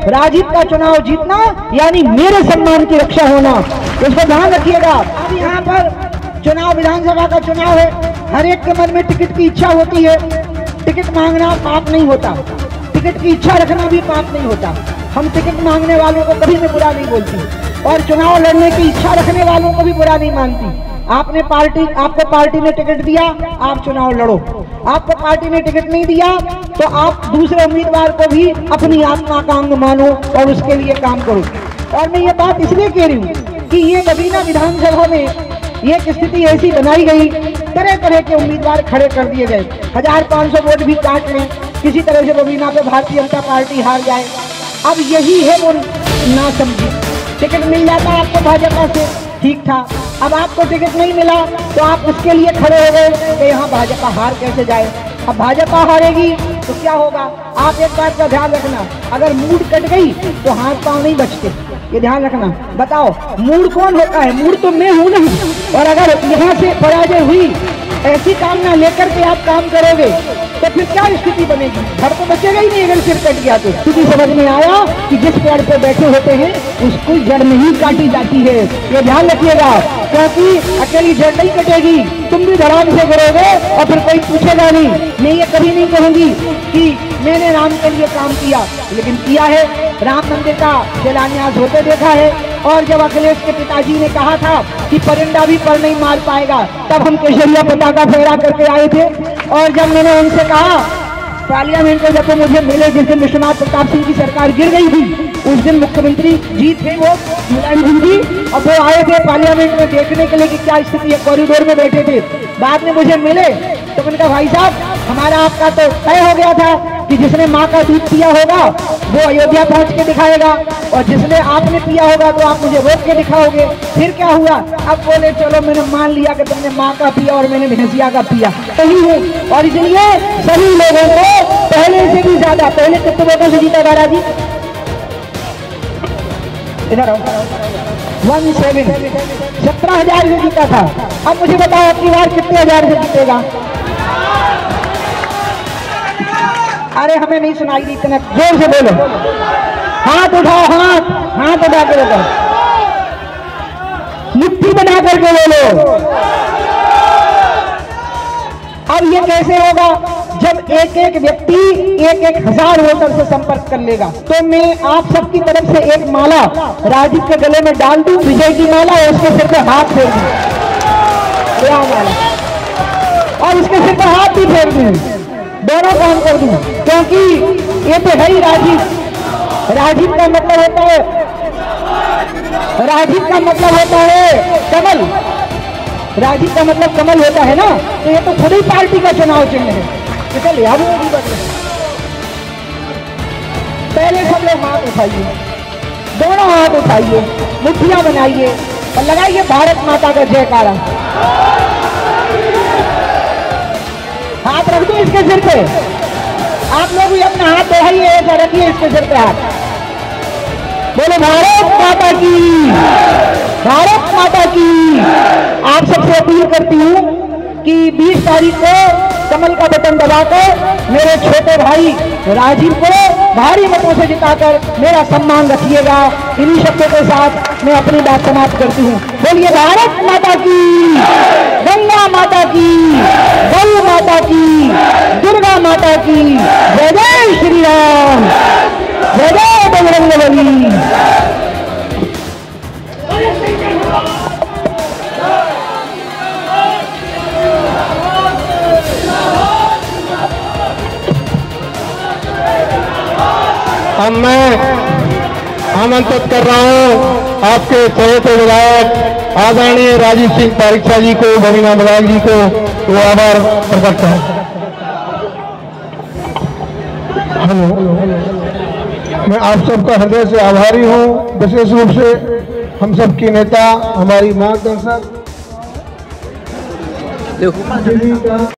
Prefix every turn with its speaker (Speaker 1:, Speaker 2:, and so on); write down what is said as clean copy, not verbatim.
Speaker 1: राजीव का चुनाव जीतना यानी मेरे सम्मान की रक्षा होना, इसको ध्यान रखिएगा। अब यहाँ पर चुनाव, विधानसभा का चुनाव है, हर एक के मन में टिकट की इच्छा होती है। टिकट मांगना पाप नहीं होता, टिकट की इच्छा रखना भी पाप नहीं होता। हम टिकट मांगने वालों को कभी भी बुरा नहीं बोलती और चुनाव लड़ने की इच्छा रखने वालों को भी बुरा नहीं मानती। आपको पार्टी ने टिकट दिया, आप चुनाव लड़ो। आपको पार्टी ने टिकट नहीं दिया तो आप दूसरे उम्मीदवार को भी अपनी आत्मा का अंग मानो और उसके लिए काम करो। और मैं ये बात इसलिए कह रही हूँ कि ये बबीना विधानसभा में ये स्थिति ऐसी बनाई गई, तरह तरह के उम्मीदवार खड़े कर दिए गए, 1500 वोट भी काट लें, किसी तरह से बबीना पे भारतीय जनता पार्टी हार जाए। अब यही है वो ना समझी। टिकट मिल जाता आपको भाजपा से, ठीक था। अब आपको टिकट नहीं मिला तो आप उसके लिए खड़े हो गए कि यहाँ भाजपा हार कैसे जाए। अब भाजपा हारेगी तो क्या होगा? आप एक बात का ध्यान रखना, अगर मूड कट गई तो हाथ पांव नहीं बचते, ये ध्यान रखना। बताओ मूड कौन होता है? मूड तो मैं हूं ना। और अगर यहाँ से पराजय हुई, ऐसी कामना लेकर के आप काम करोगे तो फिर क्या स्थिति बनेगी? घर तो बचेगा ही नहीं अगर सिर कट गया तो। स्थिति समझ में आया कि जिस पेड़ पे बैठे होते हैं उसको जड़ नहीं काटी जाती है, ये ध्यान रखिएगा। क्योंकि अकेली जड़ नहीं कटेगी, तुम भी धड़ाम से करोगे और फिर कोई पूछेगा नहीं। मैं ये कभी नहीं कहूंगी कि मैंने राम के लिए काम किया, लेकिन किया है। राम मंदिर का शिलान्यास होते देखा है। और जब अखिलेश के पिताजी ने कहा था कि परिंदा भी पर नहीं मार पाएगा, तब हम केसरिया पताका फहरा करके आए थे। और जब मैंने उनसे कहा पार्लियामेंट में, जब वो मुझे मिले जिस दिन विश्वनाथ प्रताप सिंह की सरकार गिर गई थी, उस दिन मुख्यमंत्री जी थे वो मुलायम सिंह जी, और वो आए थे पार्लियामेंट में देखने के लिए कि क्या स्थिति है, कॉरिडोर में बैठे थे। बाद में मुझे मिले तो मैंने कहा भाई साहब, हमारा आपका तो तय हो गया था कि जिसने माँ का दूध पिया होगा वो अयोध्या पहुंच के दिखाएगा, और जिसने आपने पिया होगा तो आप मुझे रोक के दिखाओगे। फिर क्या हुआ? अब बोले चलो मैंने मान लिया कि तुमने माँ का पिया और मैंने भैंसिया का पिया, सही है। और इसलिए सभी लोगों को पहले से भी ज्यादा, पहले कितने वोटों से जीता दादा जी? इधर आओ, 17,000 से जीता था। अब मुझे बताओ अपनी बार कितने हजार से जीतेगा? अरे हमें नहीं सुनाई दी, इतना जोर से बोलो। हाथ उठाओ, हाथ उठा के बोलो, मुट्ठी बना करके बोलो। अब ये कैसे होगा? जब एक एक व्यक्ति 1,000 वोटर से संपर्क कर लेगा। तो मैं आप सबकी तरफ से एक माला राजीव के गले में डाल दूं, विजय की माला, और उसके सिर पे हाथ फेर दूं, माला, और उसके सिर पे हाथ भी फेर दूं, दोनों काम कर दूं। क्योंकि ये तो है ही राजीव। राजीव का मतलब होता है, राजीव का मतलब होता है कमल। राजीव का मतलब कमल होता है ना, तो ये तो खुद ही पार्टी का चुनाव चिन्ह है। चलिए हम पहले सब लोग हाथ उठाइए, दोनों हाथ उठाइए, मुट्ठियां बनाइए और लगाइए भारत माता का जयकारा। हाथ रख दो इसके सिर पे, आप लोग भी अपना हाथ बढ़ाइए, ऐसा रखिए इसके सिर पे हाथ। बोलो भारत माता की, भारत माता की। आप सबसे अपील करती हूँ कि 20 तारीख को कमल का बटन दबाकर मेरे छोटे भाई राजीव को भारी मतों से जिताकर मेरा सम्मान रखिएगा। इन्हीं शब्दों के साथ मैं अपनी बात समाप्त करती हूँ। बोलिए भारत माता की, गंगा माता की, गौ माता की, दुर्गा माता की, जय जय श्री राम, जय जय बजरंगबली।
Speaker 2: अब मैं आमंत्रित कर रहा हूं आपके चहेते विधायक आदरणीय राजीव सिंह पारीक्षा जी को, बबीना विधायक जी को, वो आभार प्रकट करें। मैं आप सबका हृदय से आभारी हूं, विशेष रूप से हम सब की नेता, हमारी मार्गदर्शक